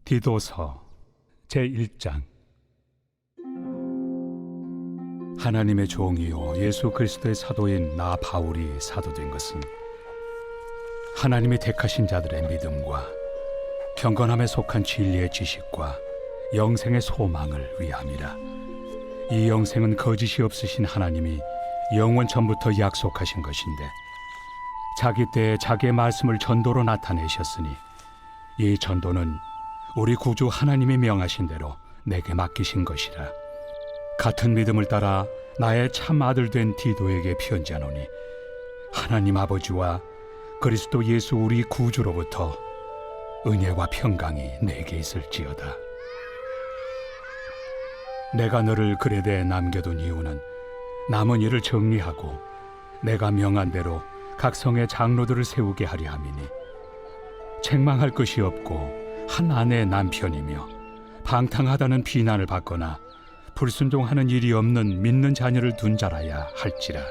디도서 제1장. 하나님의 종이요 예수 그리스도의 사도인 나 바울이 사도된 것은 하나님이 택하신 자들의 믿음과 경건함에 속한 진리의 지식과 영생의 소망을 위함이라. 이 영생은 거짓이 없으신 하나님이 영원 전부터 약속하신 것인데 자기 때에 자기의 말씀을 전도로 나타내셨으니 이 전도는 우리 구주 하나님이 명하신 대로 내게 맡기신 것이라. 같은 믿음을 따라 나의 참 아들 된 디도에게 편지하노니 하나님 아버지와 그리스도 예수 우리 구주로부터 은혜와 평강이 내게 있을지어다. 내가 너를 그레데에 남겨둔 이유는 남은 일을 정리하고 내가 명한 대로 각 성의 장로들을 세우게 하려 함이니 책망할 것이 없고 한 아내의 남편이며 방탕하다는 비난을 받거나 불순종하는 일이 없는 믿는 자녀를 둔 자라야 할지라.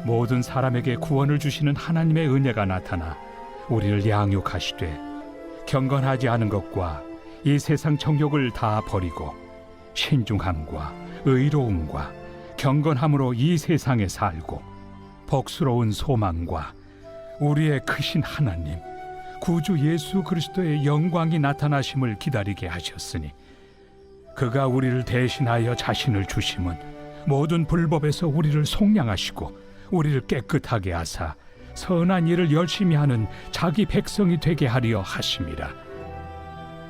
모든 사람에게 구원을 주시는 하나님의 은혜가 나타나 우리를 양육하시되 경건하지 않은 것과 이 세상 정욕을 다 버리고 신중함과 의로움과 경건함으로 이 세상에 살고 복스러운 소망과 우리의 크신 하나님 구주 예수 그리스도의 영광이 나타나심을 기다리게 하셨으니 그가 우리를 대신하여 자신을 주심은 모든 불법에서 우리를 속량하시고 우리를 깨끗하게 하사 선한 일을 열심히 하는 자기 백성이 되게 하려 하심이라.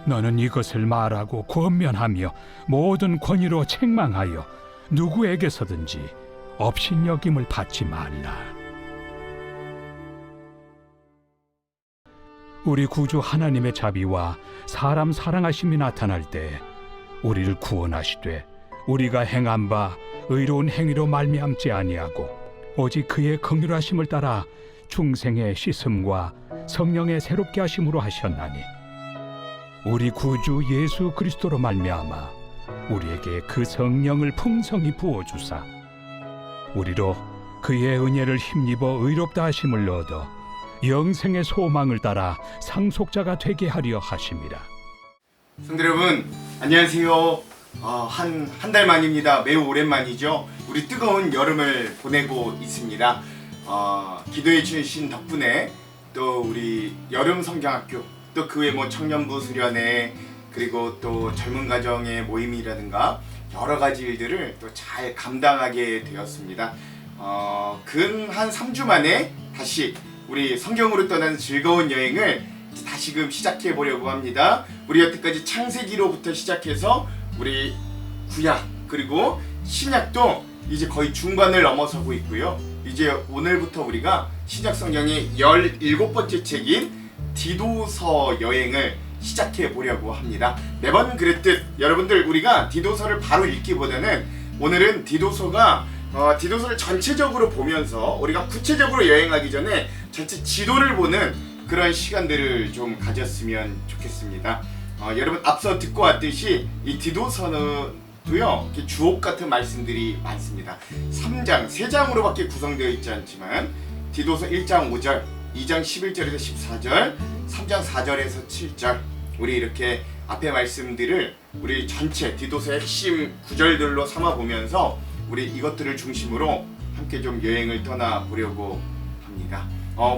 너는 이것을 말하고 권면하며 모든 권위로 책망하여 누구에게서든지 업신여김을 받지 말라. 우리 구주 하나님의 자비와 사람 사랑하심이 나타날 때 우리를 구원하시되 우리가 행한 바 의로운 행위로 말미암지 아니하고 오직 그의 긍휼하심을 따라 중생의 씻음과 성령의 새롭게 하심으로 하셨나니 우리 구주 예수 그리스도로 말미암아 우리에게 그 성령을 풍성히 부어주사 우리로 그의 은혜를 힘입어 의롭다 하심을 얻어 영생의 소망을 따라 상속자가 되게 하려 하심이라. 성도 여러분 안녕하세요. 한 달 만입니다. 매우 오랜만이죠. 우리 뜨거운 여름을 보내고 있습니다. 기도해 주신 덕분에 또 우리 여름 성경학교 또 그 외 청년부 수련회 그리고 또 젊은 가정의 모임이라든가 여러 가지 일들을 또 잘 감당하게 되었습니다. 근 한 3주 만에 다시 우리 성경으로 떠나는 즐거운 여행을 다시금 시작해 보려고 합니다. 우리 여태까지 창세기로부터 시작해서 우리 구약 그리고 신약도 이제 거의 중반을 넘어서고 있고요. 이제 오늘부터 우리가 신약 성경의 17번째 책인 디도서 여행을 시작해 보려고 합니다. 매번 그랬듯 여러분들 우리가 디도서를 바로 읽기보다는 오늘은 디도서를 전체적으로 보면서 우리가 구체적으로 여행하기 전에 전체 지도를 보는 그런 시간들을 좀 가졌으면 좋겠습니다. 여러분 앞서 듣고 왔듯이 이 디도서는도요 주옥 같은 말씀들이 많습니다. 3장, 3장으로밖에 구성되어 있지 않지만 디도서 1장 5절, 2장 11절에서 14절, 3장 4절에서 7절 우리 이렇게 앞에 말씀들을 우리 전체 디도서의 핵심 구절들로 삼아보면서 우리 이것들을 중심으로 함께 좀 여행을 떠나보려고 합니다.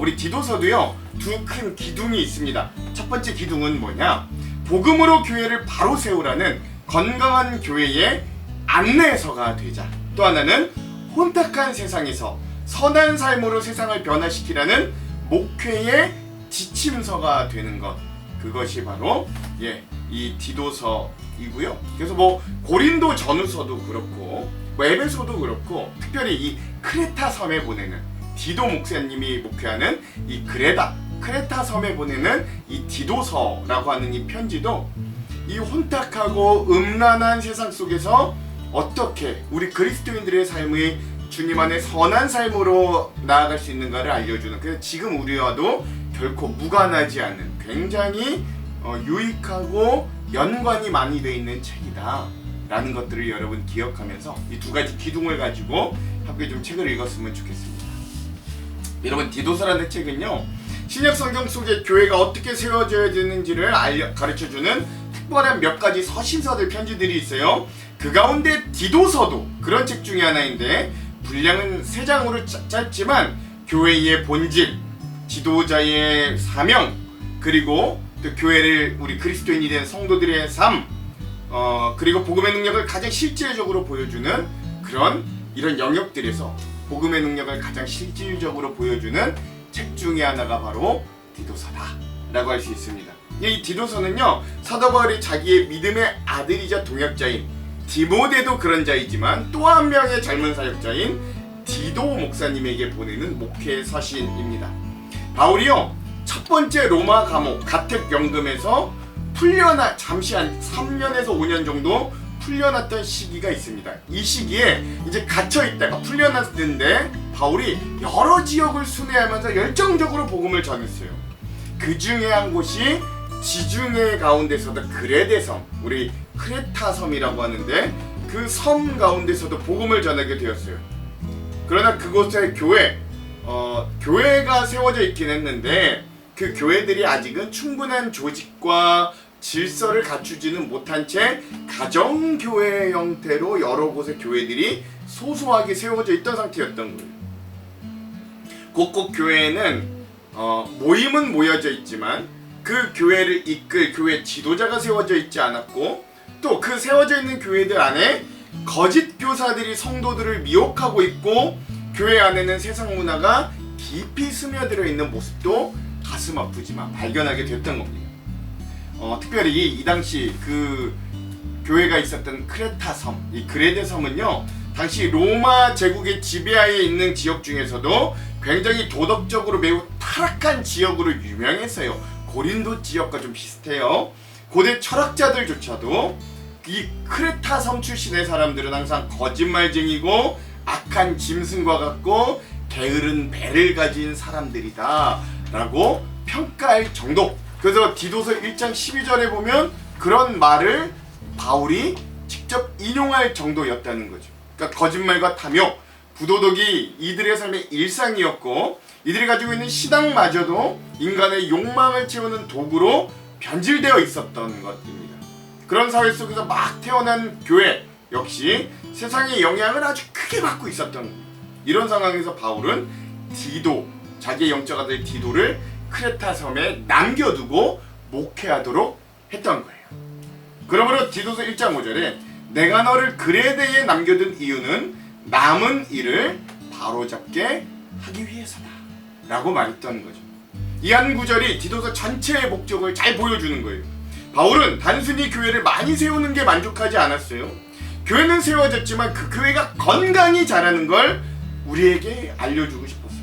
우리 디도서도요 두 큰 기둥이 있습니다. 첫 번째 기둥은 뭐냐? 복음으로 교회를 바로 세우라는 건강한 교회의 안내서가 되자. 또 하나는 혼탁한 세상에서 선한 삶으로 세상을 변화시키라는 목회의 지침서가 되는 것. 그것이 바로 이 디도서이고요. 그래서 고린도 전후서도 그렇고 에베소도 그렇고 특별히 이 크레타 섬에 보내는 디도 목사님이 목회하는 이 크레타 섬에 보내는 이 디도서라고 하는 이 편지도 이 혼탁하고 음란한 세상 속에서 어떻게 우리 그리스도인들의 삶의 주님 안에 선한 삶으로 나아갈 수 있는가를 알려주는, 그래서 지금 우리와도 결코 무관하지 않은 굉장히 유익하고 연관이 많이 되어 있는 책이다 라는 것들을 여러분 기억하면서 이 두 가지 기둥을 가지고 함께 좀 책을 읽었으면 좋겠습니다. 여러분 디도서라는 책은요 신약 성경 속에 교회가 어떻게 세워져야 되는지를 가르쳐주는 특별한 몇 가지 서신서들, 편지들이 있어요. 그 가운데 디도서도 그런 책 중에 하나인데, 분량은 3장으로 짧지만 교회의 본질, 지도자의 사명, 그리고 또 교회를 우리 그리스도인이 된 성도들의 삶, 그리고 복음의 능력을 가장 실질적으로 보여주는 이런 영역들에서 복음의 능력을 가장 실질적으로 보여주는 책 중에 하나가 바로 디도서다 라고 할 수 있습니다. 이 디도서는요, 사도 바울이 자기의 믿음의 아들이자 동역자인 디모데도 그런 자이지만 또 한 명의 젊은 사역자인 디도 목사님에게 보내는 목회 서신입니다. 바울이요, 첫 번째 로마 감옥 가택연금에서 잠시 한 3년에서 5년 정도 풀려났던 시기가 있습니다. 이 시기에 이제 갇혀있다가 풀려났는데 바울이 여러 지역을 순회하면서 열정적으로 복음을 전했어요. 그 중에 한 곳이 지중해 가운데서도 그레데섬, 우리 크레타 섬이라고 하는데 그 섬 가운데서도 복음을 전하게 되었어요. 그러나 그곳에 교회가 세워져 있긴 했는데 그 교회들이 아직은 충분한 조직과 질서를 갖추지는 못한 채 가정교회 형태로 여러 곳의 교회들이 소소하게 세워져 있던 상태였던 거예요. 곳곳 교회에는 모임은 모여져 있지만 그 교회를 이끌 교회 지도자가 세워져 있지 않았고, 또 그 세워져 있는 교회들 안에 거짓 교사들이 성도들을 미혹하고 있고, 교회 안에는 세상 문화가 깊이 스며들어 있는 모습도 가슴 아프지만 발견하게 됐던 겁니다. 특별히 이 당시 그 교회가 있었던 크레타 섬, 이 그레데 섬은요, 당시 로마 제국의 지배하에 있는 지역 중에서도 굉장히 도덕적으로 매우 타락한 지역으로 유명했어요. 고린도 지역과 좀 비슷해요. 고대 철학자들조차도 이 크레타 섬 출신의 사람들은 항상 거짓말쟁이고 악한 짐승과 같고 게으른 배를 가진 사람들이다 라고 평가할 정도. 그래서 디도서 1장 12절에 보면 그런 말을 바울이 직접 인용할 정도였다는 거죠. 그러니까 거짓말과 탐욕, 부도덕이 이들의 삶의 일상이었고, 이들이 가지고 있는 신앙마저도 인간의 욕망을 채우는 도구로 변질되어 있었던 것입니다. 그런 사회 속에서 막 태어난 교회 역시 세상의 영향을 아주 크게 받고 있었던 겁니다. 이런 상황에서 바울은 자기의 영적 아들 디도를 크레타 섬에 남겨두고 목회하도록 했던 거예요. 그러므로 디도서 1장 5절에 내가 너를 그레데에 남겨둔 이유는 남은 일을 바로잡게 하기 위해서다 라고 말했던 거죠. 이 한 구절이 디도서 전체의 목적을 잘 보여주는 거예요. 바울은 단순히 교회를 많이 세우는 게 만족하지 않았어요. 교회는 세워졌지만 그 교회가 건강히 자라는 걸 우리에게 알려주고 싶었어요.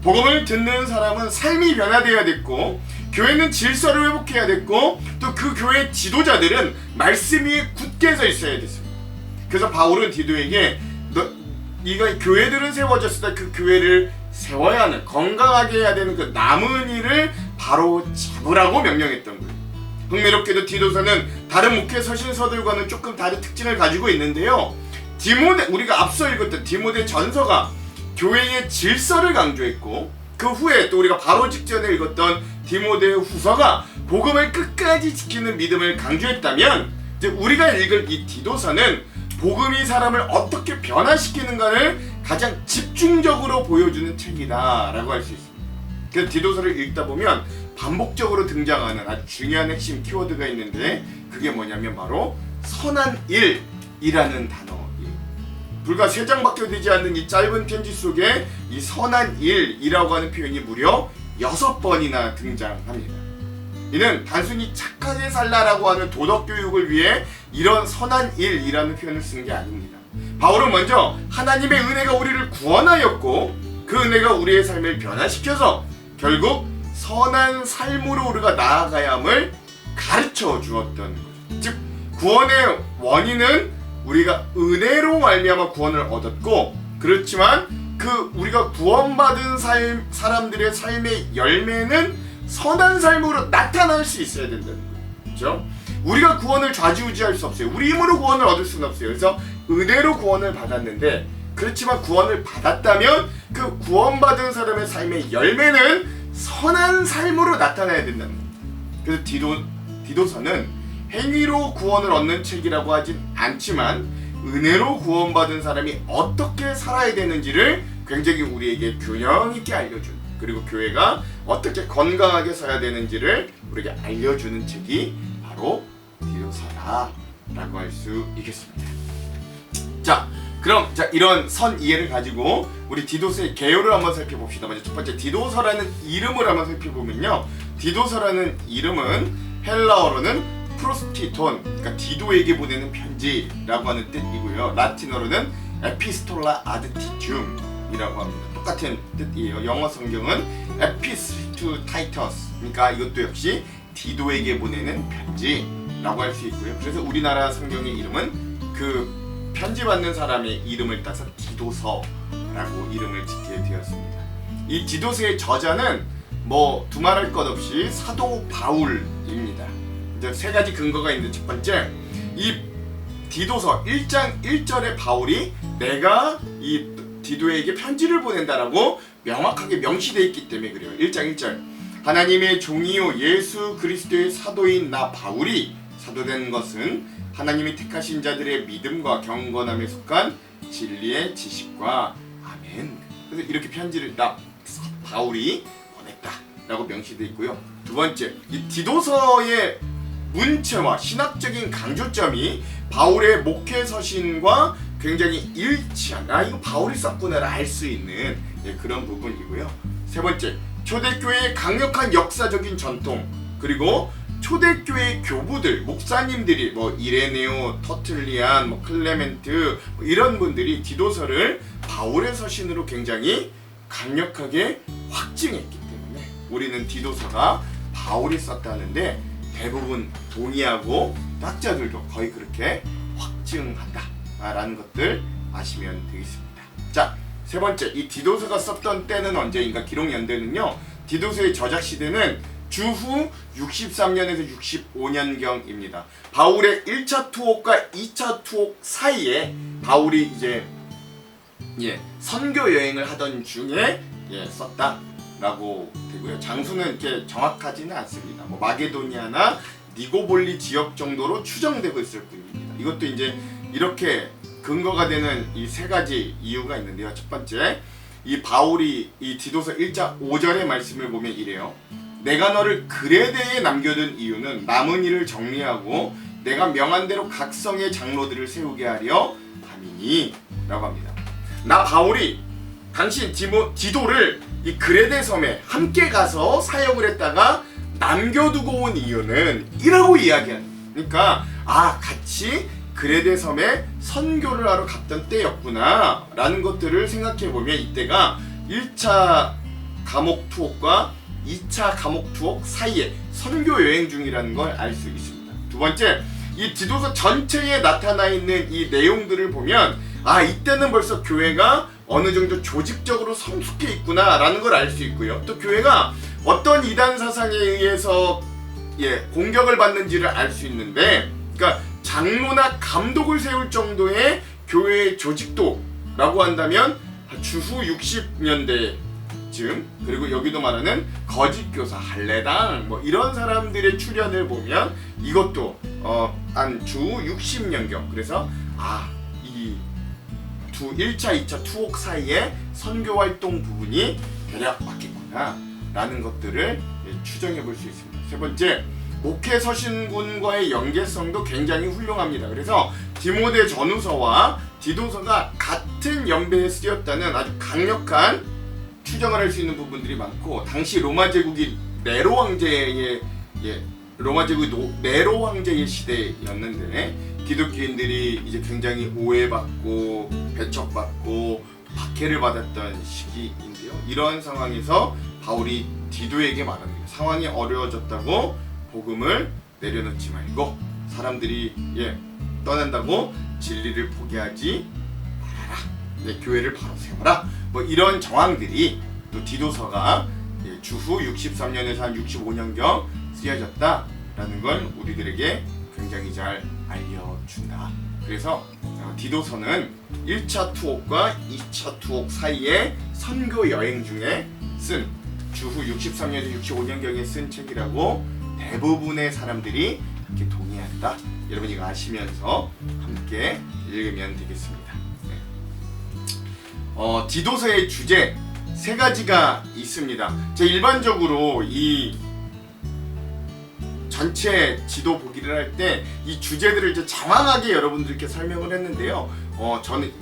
복음을 듣는 사람은 삶이 변화되어야 됐고, 교회는 질서를 회복해야 됐고, 또 그 교회의 지도자들은 말씀 위에 굳게 서 있어야 됐습니다. 그래서 바울은 디도에게 네가 교회들은 세워졌을 때 그 교회를 세워야 하는, 건강하게 해야 되는 그 남은 일을 바로 잡으라고 명령했던 거예요. 흥미롭게도 디도서는 다른 목회 서신서들과는 조금 다른 특징을 가지고 있는데요. 우리가 앞서 읽었던 디모데 전서가 교회의 질서를 강조했고, 그 후에 또 우리가 바로 직전에 읽었던 디모데 후서가 복음을 끝까지 지키는 믿음을 강조했다면, 이제 우리가 읽을 이 디도서는 복음이 사람을 어떻게 변화시키는가를 가장 집중적으로 보여주는 책이다 라고 할 수 있습니다. 그래서 디도서를 읽다 보면 반복적으로 등장하는 아주 중요한 핵심 키워드가 있는데, 그게 뭐냐면 바로 선한 일이라는 단어예요. 불과 3장밖에 되지 않는 이 짧은 편지 속에 이 선한 일이라고 하는 표현이 무려 6번이나 등장합니다. 이는 단순히 착하게 살라라고 하는 도덕교육을 위해 이런 선한 일이라는 표현을 쓴 게 아닙니다. 바울은 먼저 하나님의 은혜가 우리를 구원하였고, 그 은혜가 우리의 삶을 변화시켜서 결국 선한 삶으로 우리가 나아가야 함을 가르쳐 주었던 거죠. 즉 구원의 원인은 우리가 은혜로 말미암아 구원을 얻었고, 그렇지만 그 우리가 구원받은 사람들의 삶의 열매는 선한 삶으로 나타날 수 있어야 된다는 거예요. 그렇죠? 우리가 구원을 좌지우지할 수 없어요. 우리 힘으로 구원을 얻을 수는 없어요. 그래서 은혜로 구원을 받았는데, 그렇지만 구원을 받았다면 그 구원받은 사람의 삶의 열매는 선한 삶으로 나타나야 된다는 겁니다. 그래서 디도서는 행위로 구원을 얻는 책이라고 하진 않지만 은혜로 구원받은 사람이 어떻게 살아야 되는지를 굉장히 우리에게 균형 있게 알려준, 그리고 교회가 어떻게 건강하게 서야 되는지를 우리에게 알려주는 책이 바로 디도서다라고 할 수 있겠습니다. 자, 그럼 이런 선 이해를 가지고 우리 디도서의 개요를 한번 살펴봅시다. 먼저 첫 번째, 디도서라는 이름을 한번 살펴보면요, 디도서라는 이름은 헬라어로는 프로스티톤, 그러니까 디도에게 보내는 편지라고 하는 뜻이고요. 라틴어로는 에피스톨라 아드티툼이라고 합니다. 똑같은 뜻이에요. 영어 성경은 에피스 투 타이터스, 그러니까 이것도 역시 디도에게 보내는 편지라고 할 수 있고요. 그래서 우리나라 성경의 이름은 그 편지 받는 사람의 이름을 따서 디도서라고 이름을 짓게 되었습니다. 이 디도서의 저자는 뭐 두말할 것 없이 사도 바울입니다. 이제 세 가지 근거가 있는데, 첫 번째, 이 디도서 1장 1절에 바울이 내가 이 디도에게 편지를 보낸다라고 명확하게 명시되어 있기 때문에 그래요. 1장 1절, 하나님의 종이요 예수 그리스도의 사도인 나 바울이 사도된 것은 하나님이 택하신 자들의 믿음과 경건함에 속한 진리의 지식과 아멘. 그래서 이렇게 편지를 나 바울이 보냈다라고 명시되어 있고요. 두 번째, 이 디도서의 문체와 신학적인 강조점이 바울의 목회 서신과 굉장히 일치한, 이거 바울이 썼구나를 알 수 있는 그런 부분이고요. 세 번째, 초대교회의 강력한 역사적인 전통, 그리고 초대교회 교부들, 목사님들이 뭐 이레네오, 터틀리안, 뭐 클레멘트 이런 분들이 디도서를 바울의 서신으로 굉장히 강력하게 확증했기 때문에 우리는 디도서가 바울이 썼다는데 대부분 동의하고 학자들도 거의 그렇게 확증한다라는 것들 아시면 되겠습니다. 자, 세 번째, 이 디도서가 썼던 때는 언제인가? 기록 연대는요, 디도서의 저작 시대는 주후 63년에서 65년경입니다. 바울의 1차 투옥과 2차 투옥 사이에 바울이 이제 선교 여행을 하던 중에 썼다라고 되고요. 장소는 이렇게 정확하지는 않습니다. 뭐 마게도니아나 니고볼리 지역 정도로 추정되고 있을 뿐입니다. 이것도 이제 이렇게 근거가 되는 이 세 가지 이유가 있는데요. 첫 번째, 이 바울이 이 디도서 1장 5절의 말씀을 보면 이래요. 내가 너를 그레데에 남겨둔 이유는 남은 일을 정리하고 내가 명한 대로 각 성의 장로들을 세우게 하려 함이니 라고 합니다. 나 바울이 당신 디도를 이 그레데 섬에 함께 가서 사역을 했다가 남겨두고 온 이유는 이라고 이야기하는, 그러니까 같이 그레데 섬에 선교를 하러 갔던 때였구나 라는 것들을 생각해보면 이때가 1차 감옥 투옥과 2차 감옥 투옥 사이에 선교 여행 중이라는 걸 알 수 있습니다. 두 번째, 이 디도서 전체에 나타나 있는 이 내용들을 보면 이때는 벌써 교회가 어느 정도 조직적으로 성숙해 있구나 라는 걸 알 수 있고요. 또 교회가 어떤 이단 사상에 의해서 공격을 받는지를 알 수 있는데, 그러니까 장로나 감독을 세울 정도의 교회의 조직도라고 한다면 주후 60년대쯤, 그리고 여기도 말하는 거짓교사, 할례당 뭐 이런 사람들의 출현을 보면 이것도 한 주 60년경, 그래서 이 1차, 2차 투옥 사이에 선교활동 부분이 대략 맞겠구나 라는 것들을 추정해 볼 수 있습니다. 세 번째, 목회 서신군과의 연계성도 굉장히 훌륭합니다. 그래서 디모데 전후서와 디도서가 같은 연배에 쓰였다는 아주 강력한 추정을 할 수 있는 부분들이 많고, 당시 로마 제국이 네로 황제의 네로 황제의 시대였는데 기독교인들이 이제 굉장히 오해받고 배척받고 박해를 받았던 시기인데요. 이런 상황에서 바울이 디도에게 말합니다. 상황이 어려워졌다고 복음을 내려놓지 말고, 사람들이 떠난다고 진리를 포기하지 말아라, 교회를 바로 세워라, 뭐 이런 정황들이 또 디도서가 주후 63년에서 한 65년경 쓰여졌다라는 걸 우리들에게 굉장히 잘 알려준다. 그래서 디도서는 1차 투옥과 2차 투옥 사이에 선교 여행 중에 쓴 주후 63년에서 65년경에 쓴 책이라고 대부분의 사람들이 이렇게 동의한다. 여러분 이거 아시면서 함께 읽으면 되겠습니다. 디도서의 주제 세 가지가 있습니다. 일반적으로 이 전체 지도 보기를 할 때 이 주제들을 이제 장황하게 여러분들께 설명을 했는데요. 저는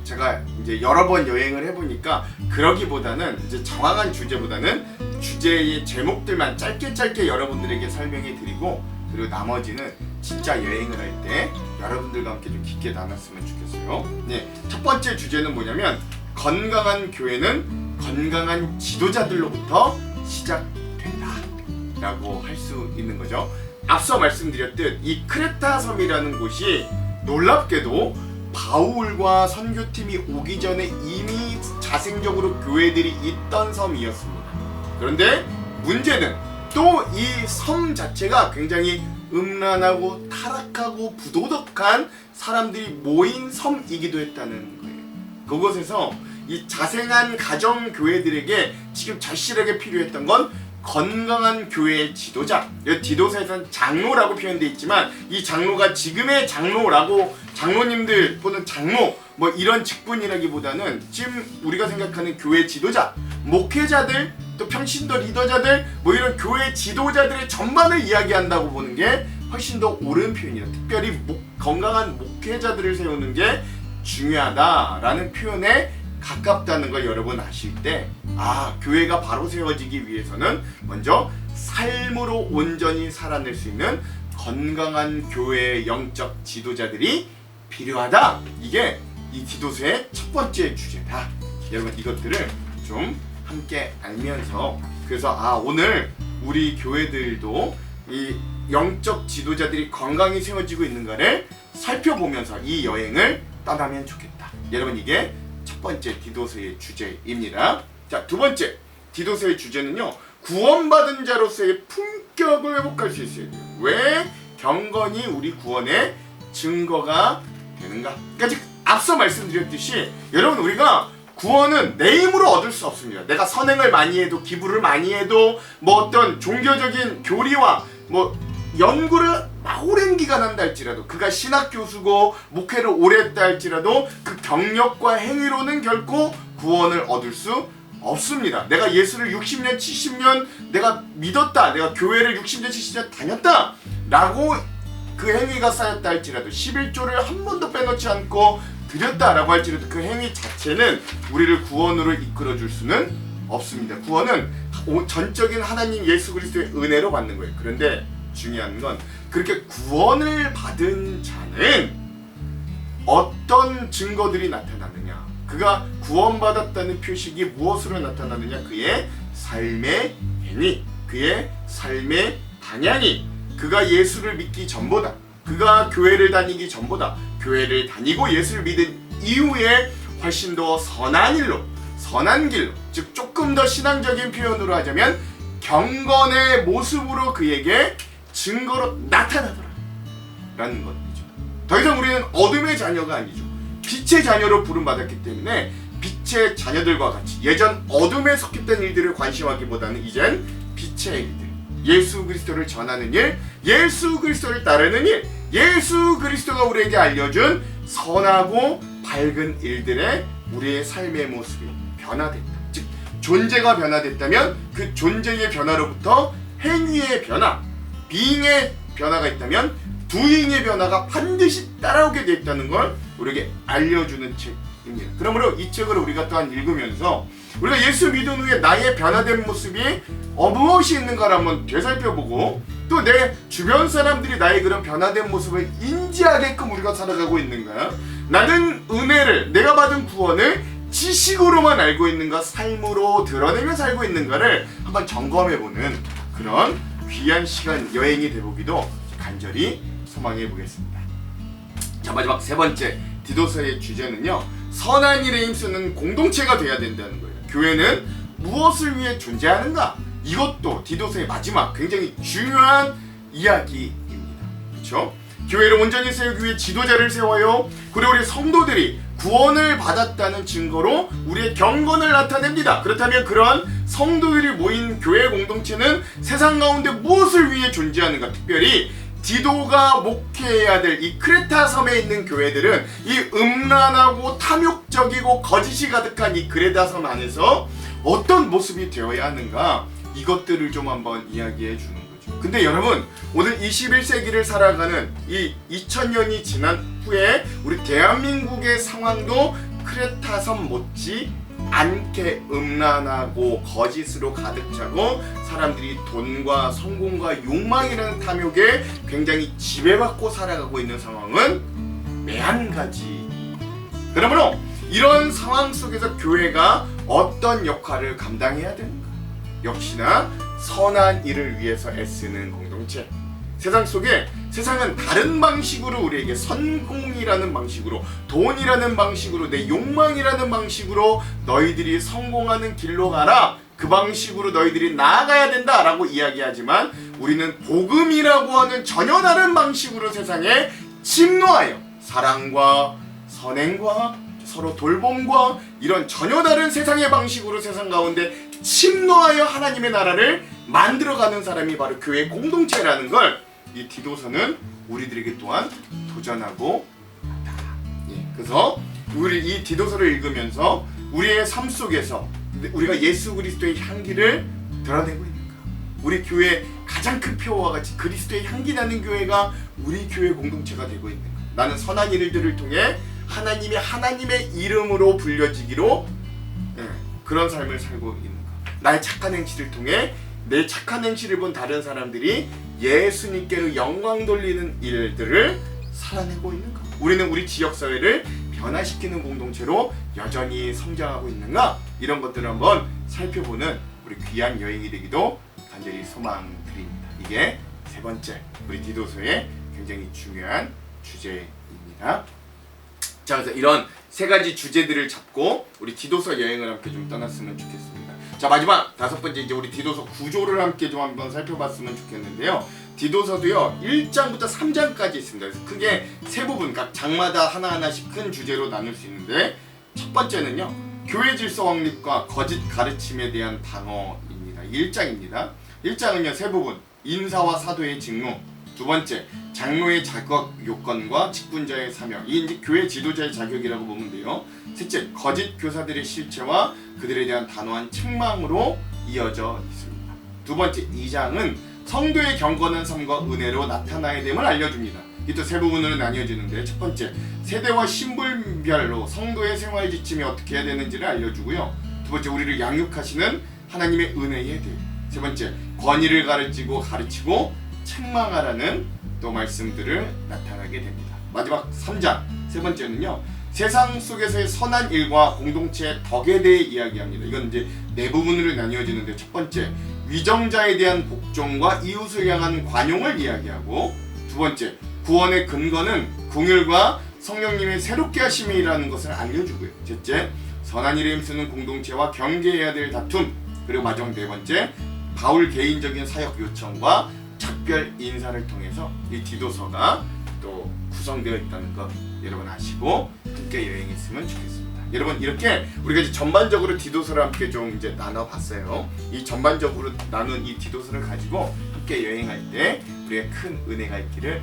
제가 이제 여러 번 여행을 해보니까 그러기보다는 이제 장황한 주제보다는 주제의 제목들만 짧게 여러분들에게 설명해 드리고, 그리고 나머지는 진짜 여행을 할 때 여러분들과 함께 좀 깊게 나눴으면 좋겠어요. 네, 첫 번째 주제는 뭐냐면 건강한 교회는 건강한 지도자들로부터 시작된다 라고 할 수 있는 거죠. 앞서 말씀드렸듯 이 크레타 섬이라는 곳이 놀랍게도 바울과 선교팀이 오기 전에 이미 자생적으로 교회들이 있던 섬이었습니다. 그런데 문제는 또 이 섬 자체가 굉장히 음란하고 타락하고 부도덕한 사람들이 모인 섬이기도 했다는 거예요. 그곳에서 이 자생한 가정 교회들에게 지금 절실하게 필요했던 건 건강한 교회의 지도자. 디도서에서는 장로라고 표현되어 있지만 이 장로가 지금의 장로라고, 장로님들 또는 장로 뭐 이런 직분이라기보다는 지금 우리가 생각하는 교회 지도자, 목회자들, 또 평신도 리더자들, 뭐 이런 교회 지도자들의 전반을 이야기한다고 보는 게 훨씬 더 옳은 표현이에요. 특별히 건강한 목회자들을 세우는 게 중요하다라는 표현에 가깝다는 걸 여러분 아실 때, 교회가 바로 세워지기 위해서는 먼저 삶으로 온전히 살아낼 수 있는 건강한 교회의 영적 지도자들이 필요하다. 이게 이 디도서의 첫 번째 주제다. 여러분 이것들을 좀 함께 알면서, 그래서 오늘 우리 교회들도 이 영적 지도자들이 건강히 세워지고 있는가를 살펴보면서 이 여행을 떠나면 좋겠다. 여러분 이게 첫 번째 디도서의 주제입니다. 자, 두 번째 디도서의 주제는요, 구원받은 자로서의 품격을 회복할 수 있어야 돼요. 왜 경건이 우리 구원의 증거가 되는가? 그러니까 즉 앞서 말씀드렸듯이 여러분 우리가 구원은 내 힘으로 얻을 수 없습니다. 내가 선행을 많이 해도, 기부를 많이 해도, 뭐 어떤 종교적인 교리와 뭐 연구를 오랜 기간 한다 할지라도, 그가 신학 교수고 목회를 오래 했다 할지라도 그 경력과 행위로는 결코 구원을 얻을 수 없습니다. 내가 예수를 60년, 70년 내가 믿었다, 내가 교회를 60년, 70년 다녔다 라고 그 행위가 쌓였다 할지라도, 11조를 한 번도 빼놓지 않고 드렸다라고 할지라도 그 행위 자체는 우리를 구원으로 이끌어줄 수는 없습니다. 구원은 전적인 하나님 예수 그리스도의 은혜로 받는 거예요. 그런데 중요한 건 그렇게 구원을 받은 자는 어떤 증거들이 나타나느냐, 그가 구원받았다는 표식이 무엇으로 나타나느냐, 그의 삶의 행위, 그의 삶의 방향이 그가 예수를 믿기 전보다, 그가 교회를 다니기 전보다, 교회를 다니고 예수를 믿은 이후에 훨씬 더 선한 일로, 선한 길로, 즉 조금 더 신앙적인 표현으로 하자면 경건의 모습으로 그에게 증거로 나타나더라 라는 것이죠. 더 이상 우리는 어둠의 자녀가 아니죠. 빛의 자녀로 부름받았기 때문에 빛의 자녀들과 같이 예전 어둠에 속했던 일들을 관심하기보다는 이젠 빛의 일들, 예수 그리스도를 전하는 일, 예수 그리스도를 따르는 일, 예수 그리스도가 우리에게 알려준 선하고 밝은 일들에 우리의 삶의 모습이 변화됐다. 즉 존재가 변화됐다면 그 존재의 변화로부터 행위의 변화, 비잉의 변화가 있다면 두잉의 변화가 반드시 따라오게 되어 있다는 걸 우리에게 알려주는 책입니다. 그러므로 이 책을 우리가 또한 읽으면서 우리가 예수 믿은 후에 나의 변화된 모습이 무엇이 있는가를 한번 되살펴보고, 또 내 주변 사람들이 나의 그런 변화된 모습을 인지하게끔 우리가 살아가고 있는가, 나는 은혜를, 내가 받은 구원을 지식으로만 알고 있는가, 삶으로 드러내며 살고 있는가를 한번 점검해보는 그런 귀한 시간, 여행이 되보기도 간절히 소망해 보겠습니다. 자, 마지막 세 번째 디도서의 주제는요, 선한 일에 힘쓰는 공동체가 돼야 된다는 거예요. 교회는 무엇을 위해 존재하는가? 이것도 디도서의 마지막 굉장히 중요한 이야기입니다. 그렇죠? 교회를 온전히 세우기 위해 지도자를 세워요. 그리고 우리 성도들이 구원을 받았다는 증거로 우리의 경건을 나타냅니다. 그렇다면 그런 성도들이 모인 교회 공동체는 세상 가운데 무엇을 위해 존재하는가? 특별히 디도가 목회해야 될 이 크레타 섬에 있는 교회들은 이 음란하고 탐욕적이고 거짓이 가득한 이 크레타 섬 안에서 어떤 모습이 되어야 하는가? 이것들을 좀 한번 이야기해 주는 거죠. 근데 여러분, 오늘 21세기를 살아가는 이 2000년이 지난 후에 우리 대한민국의 상황도 크레타 섬 못지 않게 음란하고 거짓으로 가득 차고 사람들이 돈과 성공과 욕망이라는 탐욕에 굉장히 지배받고 살아가고 있는 상황은 매한가지. 그러므로 이런 상황 속에서 교회가 어떤 역할을 감당해야 되는가? 역시나 선한 일을 위해서 애쓰는 공동체. 세상은 다른 방식으로 우리에게 성공이라는 방식으로, 돈이라는 방식으로, 내 욕망이라는 방식으로 너희들이 성공하는 길로 가라, 그 방식으로 너희들이 나아가야 된다라고 이야기하지만 우리는 복음이라고 하는 전혀 다른 방식으로 세상에 침노하여 사랑과 선행과 서로 돌봄과 이런 전혀 다른 세상의 방식으로 세상 가운데 침노하여 하나님의 나라를 만들어가는 사람이 바로 교회 공동체라는 걸 이 디도서는 우리들에게 또한 도전하고 있다. 그래서 우리 이 디도서를 읽으면서 우리의 삶 속에서 우리가 예수 그리스도의 향기를 드러내고 있는가? 우리 교회의 가장 큰 표와 같이 그리스도의 향기 나는 교회가 우리 교회 공동체가 되고 있는가? 나는 선한 일들을 통해 하나님의 이름으로 불려지기로 그런 삶을 살고 있는가? 나의 착한 행실을 통해 내 착한 행실을 본 다른 사람들이 예수님께로 영광 돌리는 일들을 살아내고 있는가? 우리는 우리 지역사회를 변화시키는 공동체로 여전히 성장하고 있는가? 이런 것들을 한번 살펴보는 우리 귀한 여행이 되기도 간절히 소망드립니다. 이게 세 번째 우리 디도서의 굉장히 중요한 주제입니다. 자, 그래서 이런 세 가지 주제들을 잡고 우리 디도서 여행을 함께 좀 떠났으면 좋겠습니다. 자, 마지막 다섯 번째 이제 우리 디도서 구조를 함께 좀 한번 살펴봤으면 좋겠는데요. 디도서도요 1장부터 3장까지 있습니다. 그래서 크게 세 부분, 각 장마다 하나하나씩 큰 주제로 나눌 수 있는데, 첫 번째는요 교회 질서 확립과 거짓 가르침에 대한 방어입니다. 1장입니다. 1장은요 세 부분, 인사와 사도의 직무, 두 번째 장로의 자격 요건과 직분자의 사명, 이게 이제 교회 지도자의 자격이라고 보면 돼요. 셋째, 거짓 교사들의 실체와 그들에 대한 단호한 책망으로 이어져 있습니다. 두 번째, 2장은 성도의 경건한 삶과 은혜로 나타나야 됨을 알려줍니다. 이 또 세 부분으로 나뉘어지는데, 첫 번째, 세대와 신분별로 성도의 생활 지침이 어떻게 해야 되는지를 알려주고요. 두 번째, 우리를 양육하시는 하나님의 은혜에 대해, 세 번째, 권위를 가르치고 책망하라는 또 말씀들을 나타나게 됩니다. 마지막 3장, 세 번째는요 세상 속에서의 선한 일과 공동체의 덕에 대해 이야기합니다. 이건 이제 네 부분으로 나뉘어지는데, 첫 번째, 위정자에 대한 복종과 이웃을 향한 관용을 이야기하고, 두 번째, 구원의 근거는 긍휼과 성령님의 새롭게 하심이라는 것을 알려주고요. 셋째, 선한 일에 힘쓰는 공동체와 경계해야 될 다툼, 그리고 마지막 네 번째, 바울 개인적인 사역 요청과 작별 인사를 통해서 이 디도서가 또 구성되어 있다는 것 여러분 아시고 함께 여행했으면 좋겠습니다. 여러분, 이렇게 우리가 이제 전반적으로 디도서를 함께 좀 이제 나눠봤어요. 이 전반적으로 나눈 이 디도서를 가지고 함께 여행할 때 우리의 큰 은혜가 있기를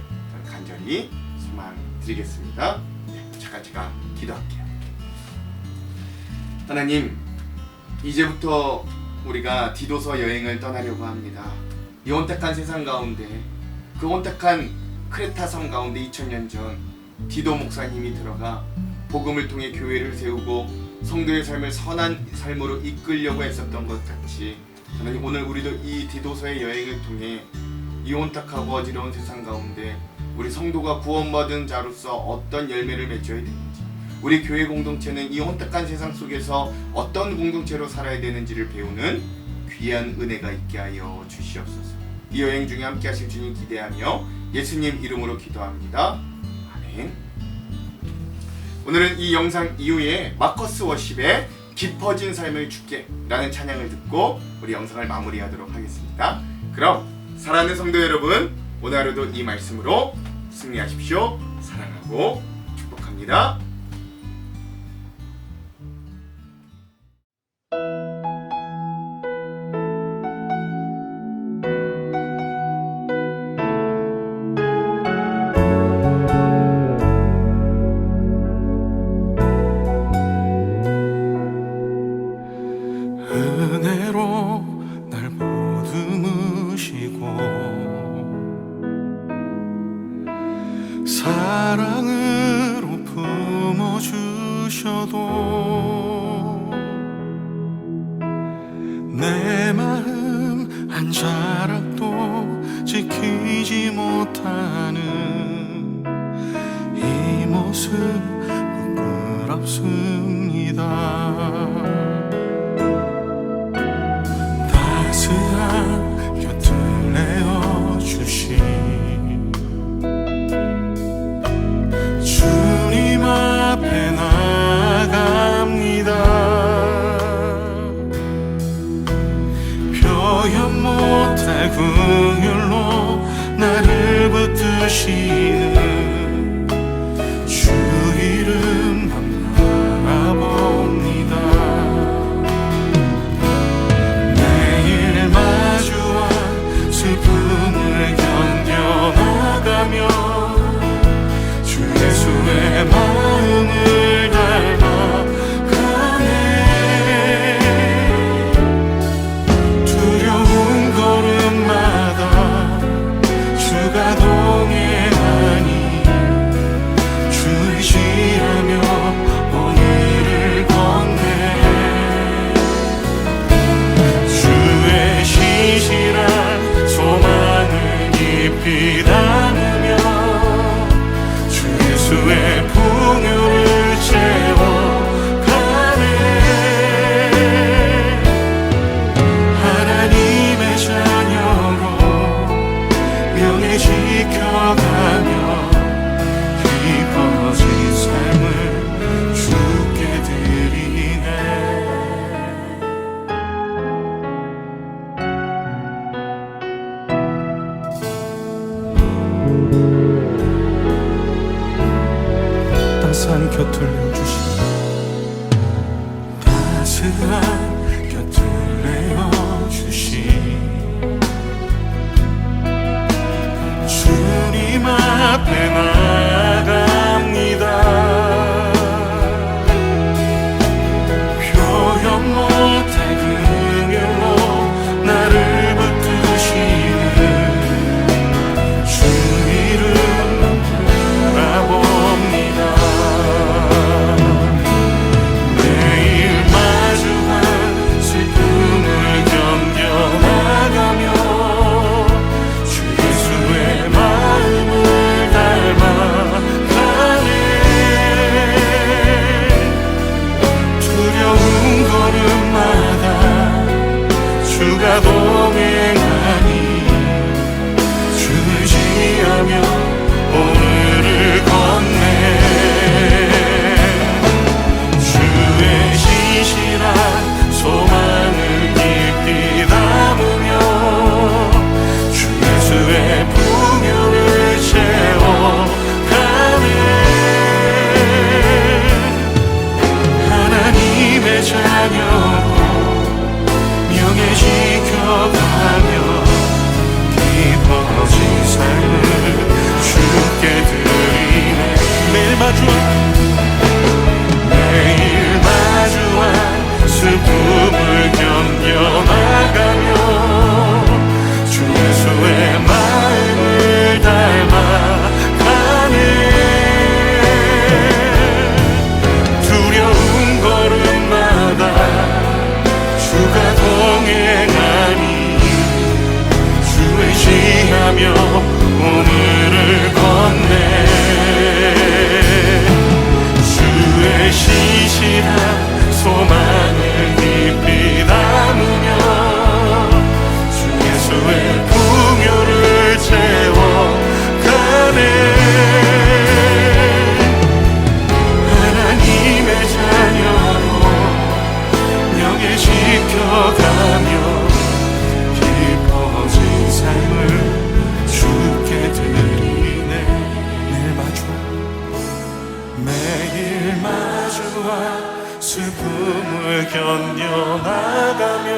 간절히 소망드리겠습니다. 잠깐 제가 기도할게요. 하나님, 이제부터 우리가 디도서 여행을 떠나려고 합니다. 이 온탁한 세상 가운데, 그 온탁한 크레타 섬 가운데 2000년 전 디도 목사님이 들어가 복음을 통해 교회를 세우고 성도의 삶을 선한 삶으로 이끌려고 했었던 것 같이, 하나님 오늘 우리도 이 디도서의 여행을 통해 이 온탁하고 어지러운 세상 가운데 우리 성도가 구원받은 자로서 어떤 열매를 맺어야 되는지, 우리 교회 공동체는 이 온탁한 세상 속에서 어떤 공동체로 살아야 되는지를 배우는 귀한 은혜가 있게 하여 주시옵소서. 이 여행 중에 함께 하실 주님 기대하며 예수님 이름으로 기도합니다. 아멘. 오늘은 이 영상 이후에 마커스 워십의 깊어진 삶을 주께 라는 찬양을 듣고 우리 영상을 마무리하도록 하겠습니다. 그럼 사랑하는 성도 여러분, 오늘 하루도 이 말씀으로 승리하십시오. 사랑하고 축복합니다. 은혜로 날 보듬으시고 사랑으로 품어주셔도 내 마음 한 자락도 지키지 못하는 이 모습 부끄럽습니다. 따스한 곁을 내어주신 주님 앞에 나갑니다. 표현 못할 긍휼로 나를 붙드시는 주 이름만 바라봅니다. 매일 마주와 슬픔을 견뎌나가며 주 예수의 마음을 닮아가네. 두려운 걸음마다 주가 동행하니 주 의지하며 오늘을 걷네. 주의 시시한 소망을 깊이 담으며 주 예수의 풍요를 채워가네. 하나님의 자녀로 명예 지켜가며 깊어진 삶을 주께 드리네. 따스한 곁을 내어주신 따스한 곁을 내어주신 주님 앞에 나갑니다. 표현 못할 긍휼로 나를 붙드시는 주 이름 바라봅니다. 매일 마주한 슬픔을 견뎌나가며 주 예수의 마음을 닮아가네. 두려운 걸음마다 주가 동행하니 주 의지하며 오늘을 걷네. 주의 신실한 소망을 깊이 담으며 주 예수의 풍요를 채워가네. 하나님의 자녀로 명예 지켜가며 깊어진 삶을 주께 드리네. 매일 마주한 슬픔을 견뎌나가며 주 예수의 마음을 닮아가네. 두려운 걸음마다 주가 동행하니 주 의지하며 오늘을 걷네. 주의 신실한 소망을 깊이 담으며 주 예수의 풍요를 채워가네. 하나님의 자녀로 명예 지켜가며 깊어진 삶을 주께 드리네. 매일 마주한 슬픔을 견뎌나가며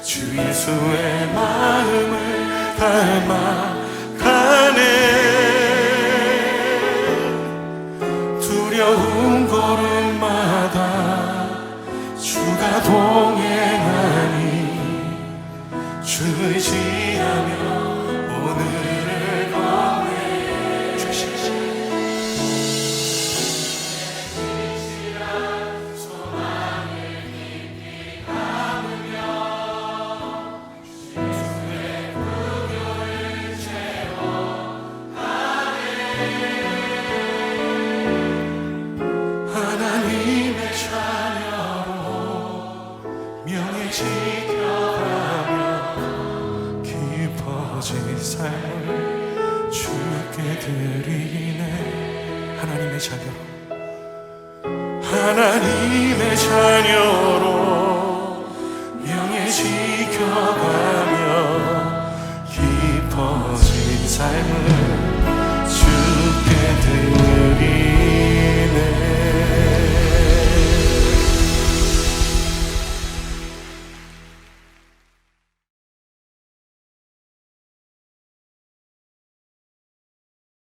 주 예수의 마음을 닮아가네. 두려운 걸음마다 주가 동행하네. 지켜가며 깊어진 삶을 주께 드리네. 하나님의 자녀로, 하나님의 자녀로 명예 지켜가며 깊어진 삶을